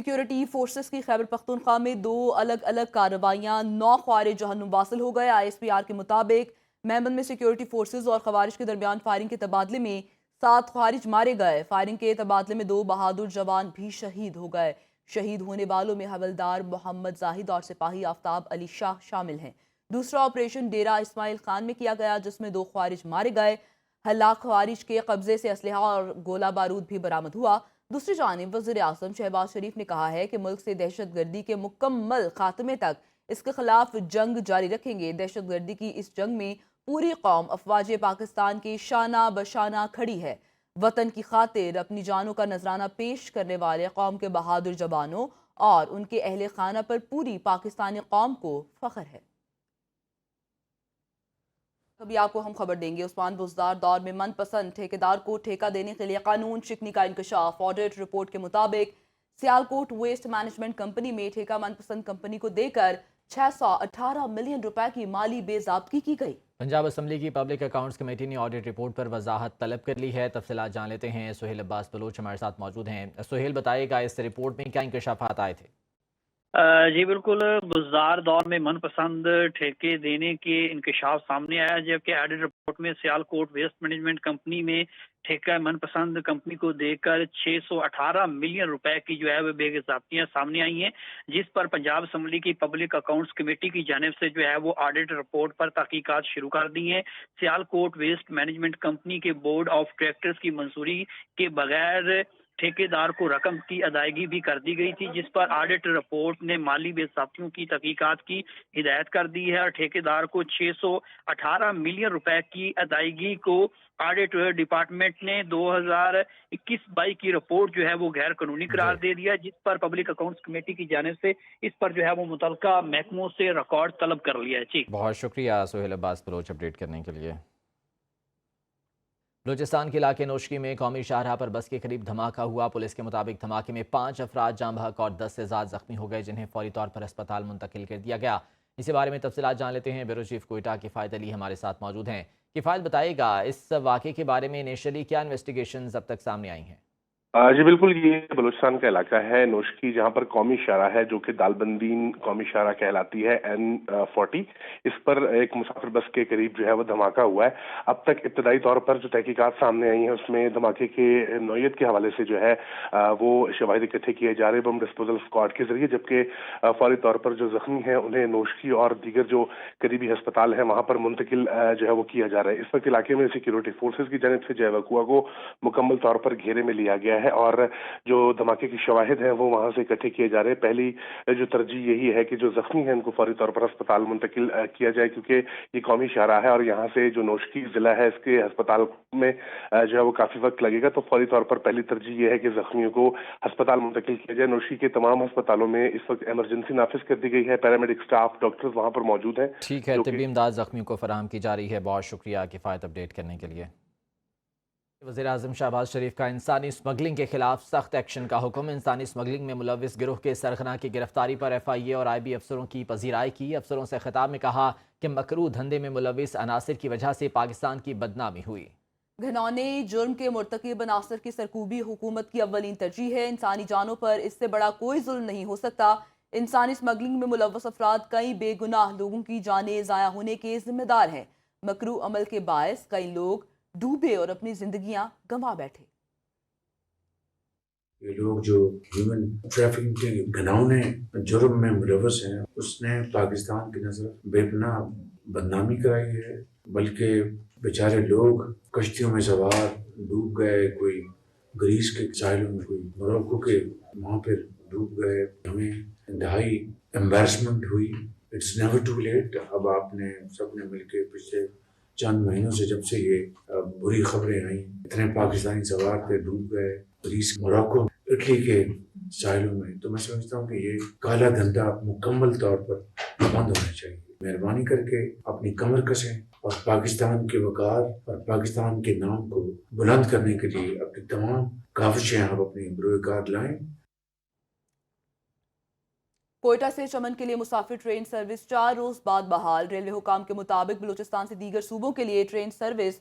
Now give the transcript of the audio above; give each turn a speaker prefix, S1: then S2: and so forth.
S1: Security forces کی خیبر پختونخوا میں 2 الگ الگ کارروائیاں 9 خوارج جہنم واصل ہو گئے۔ ISPR کے مطابق میمن میں سیکیورٹی فورسز اور خوارج کے درمیان فائرنگ کے تبادلے میں 7 خوارج مارے گئے۔ فائرنگ کے تبادلے میں 2 بہادر جوان بھی شہید ہو گئے۔ شہید ہونے والوں میں حوالدار محمد زاہد اور سپاہی آفتاب علی شاہ شامل ہیں۔ دوسرا آپریشن ڈیرہ اسماعیل خان میں کیا گیا جس میں 2 خوارج مارے گئے۔ ہلاک خوارج کے قبضے سے اسلحہ اور گولہ بارود بھی برآمد ہوا۔ دوسری جانب وزیر اعظم شہباز شریف نے کہا ہے کہ ملک سے دہشت گردی کے مکمل خاتمے تک اس کے خلاف جنگ جاری رکھیں گے۔ دہشت گردی کی اس جنگ میں پوری قوم افواج پاکستان کی شانہ بشانہ کھڑی ہے۔ وطن کی خاطر اپنی جانوں کا نذرانہ پیش کرنے والے قوم کے بہادر جوانوں اور ان کے اہل خانہ پر پوری پاکستانی قوم کو فخر ہے۔ ابھی آپ کو ہم خبر دیں گے عثمان بزدار دور میں من پسند ٹھیکیدار کو ٹھیکہ دینے کے لیے قانون شکنی کا انکشاف۔ آڈٹ رپورٹ کے مطابق سیالکوٹ ویسٹ مینجمنٹ کمپنی میں ٹھیکہ من پسند کمپنی کو دے کر 618 ملین روپے کی مالی بے ضابطگی کی گئی۔
S2: پنجاب اسمبلی کی پبلک اکاؤنٹس کمیٹی نے آڈٹ رپورٹ پر وضاحت طلب کر لی ہے۔ تفصیلات جان لیتے ہیں، سہیل عباس بلوچ ہمارے ساتھ موجود ہیں۔ سہیل بتائے گا اس رپورٹ میں کیا انکشافات آئے تھے؟
S3: جی بالکل، بزدار دور میں من پسند ٹھیکے دینے کے انکشاف سامنے آیا، جبکہ آڈٹ رپورٹ میں سیالکوٹ ویسٹ مینجمنٹ کمپنی میں ٹھیکہ من پسند کمپنی کو دے کر 618 ملین روپے کی جو ہے وہ بے ضابطگیاں سامنے آئی ہیں، جس پر پنجاب اسمبلی کی پبلک اکاؤنٹس کمیٹی کی جانب سے جو ہے وہ آڈٹ رپورٹ پر تحقیقات شروع کر دی ہیں۔ سیالکوٹ ویسٹ مینجمنٹ کمپنی کے بورڈ آف ڈائریکٹرز کی منظوری کے بغیر ٹھیکیدار کو رقم کی ادائیگی بھی کر دی گئی تھی، جس پر آڈٹ رپورٹ نے مالی بے ضابطگیوں کی تحقیقات کی ہدایت کر دی ہے اور ٹھیکیدار کو 618 ملین روپے کی ادائیگی کو آڈٹ ڈپارٹمنٹ نے 2021-22 کی رپورٹ جو ہے وہ غیر قانونی قرار دے دیا، جس پر پبلک اکاؤنٹس کمیٹی کی جانب سے اس پر جو ہے وہ متعلقہ محکموں سے ریکارڈ طلب کر لیا ہے۔ جی
S2: بہت شکریہ سہیل عباس بلوچ اپڈیٹ کرنے کے لیے۔ بلوچستان کے علاقے نوشکی میں قومی شاہراہ پر بس کے قریب دھماکہ ہوا۔ پولیس کے مطابق دھماکے میں 5 افراد جاں بحق اور 10 سے زائد زخمی ہو گئے، جنہیں فوری طور پر ہسپتال منتقل کر دیا گیا۔ اسی بارے میں تفصیلات جان لیتے ہیں، بیورو چیف کوئٹہ کفایت علی ہمارے ساتھ موجود ہیں۔ کفایت بتائے گا اس واقعے کے بارے میں انیشلی کیا انویسٹیگیشنز اب تک سامنے آئی ہیں؟
S4: جی بالکل، یہ بلوچستان کا علاقہ ہے نوشکی، جہاں پر قومی شاہراہ ہے جو کہ دالبندین قومی شاہراہ کہلاتی ہے N40۔ اس پر ایک مسافر بس کے قریب جو ہے وہ دھماکہ ہوا ہے۔ اب تک ابتدائی طور پر جو تحقیقات سامنے آئی ہیں اس میں دھماکے کے نوعیت کے حوالے سے جو ہے وہ شواہد اکٹھے کیے جا رہے بم ڈسپوزل اسکواڈ کے ذریعے، جبکہ فوری طور پر جو زخمی ہیں انہیں نوشکی اور دیگر جو قریبی ہسپتال ہیں وہاں پر منتقل جو ہے وہ کیا جا رہا ہے۔ اس وقت علاقے میں سیکیورٹی فورسز کی جانب سے جو ہے وقوع کو مکمل طور پر گھیرے میں لیا گیا ہے اور جو دھماکے کی شواہد ہیں وہ وہاں سے اکٹھے کیے جا رہے ہیں۔ پہلی جو ترجیح یہی ہے کہ جو زخمی ہیں ان کو فوری طور پر ہسپتال منتقل کیا جائے، کیونکہ یہ قومی شاہراہ ہے اور یہاں سے جو نوشکی ضلع ہے اس کے ہسپتال میں جو ہے وہ کافی وقت لگے گا، تو فوری طور پر پہلی ترجیح یہ ہے کہ زخمیوں کو ہسپتال منتقل کیا جائے۔ نوشکی کے تمام ہسپتالوں میں اس وقت ایمرجنسی نافذ کر دی گئی ہے، پیرامیڈک اسٹاف ڈاکٹرز وہاں پر موجود ہیں۔
S2: ٹھیک ہے، طبی امداد زخمیوں کو فراہم کی جا رہی ہے۔ بہت شکریہ کفایت اپڈیٹ کرنے کے لیے۔ وزیر اعظم شہباز شریف کا انسانی اسمگلنگ کے خلاف سخت ایکشن کا حکم۔ انسانی اسمگلنگ میں ملوث گروہ کے سرغنہ کی گرفتاری پر FIA اور IB افسروں کی پذیرائی کی۔ افسروں سے خطاب میں کہا کہ مکروہ دھندے میں ملوث عناصر کی وجہ سے پاکستان کی بدنامی ہوئی۔
S1: گھنونے جرم کے مرتکب عناصر کی سرکوبی حکومت کی اولین ترجیح ہے۔ انسانی جانوں پر اس سے بڑا کوئی ظلم نہیں ہو سکتا۔ انسانی اسمگلنگ میں ملوث افراد کئی بے گناہ لوگوں کی جانیں ضائع ہونے کے ذمہ دار ہیں۔ مکروہ عمل کے باعث کئی لوگ ڈوبے اور اپنی زندگیاں گنوا بیٹھے۔
S5: یہ لوگ جو ہیومن ٹریفکنگ کے گھناؤنے جرم میں ملوث ہیں، اس نے پاکستان کی نظر بے پناہ بدنامی کرائی ہے، بلکہ بیچارے لوگ کشتیوں میں سوار ڈوب گئے، کوئی گریس کے ساحلوں میں، کوئی موروکو کے وہاں پہ ڈوب گئے۔ ہمیں انتہائی امبیرسمنٹ ہوئی۔ It's never too late. اب آپ نے سب نے مل کے پچھلے چند مہینوں سے جب سے یہ بری خبریں آئیں، اتنے پاکستانی سوار تھے ڈوب گئے گریس، موروکو، اٹلی کے ساحلوں میں، تو میں سمجھتا ہوں کہ یہ کالا دھندا مکمل طور پر بند ہونا چاہیے۔ مہربانی کر کے اپنی کمر کسیں اور پاکستان کے وقار اور پاکستان کے نام کو بلند کرنے کے لیے اپنی تمام کاوشیں آپ اپنی بروئے کار لائیں۔
S1: کوئٹہ سے چمن کے لیے مسافر ٹرین سروس 4 روز بعد بحال۔ ریلوے حکام کے مطابق بلوچستان سے دیگر صوبوں کے لیے ٹرین سروس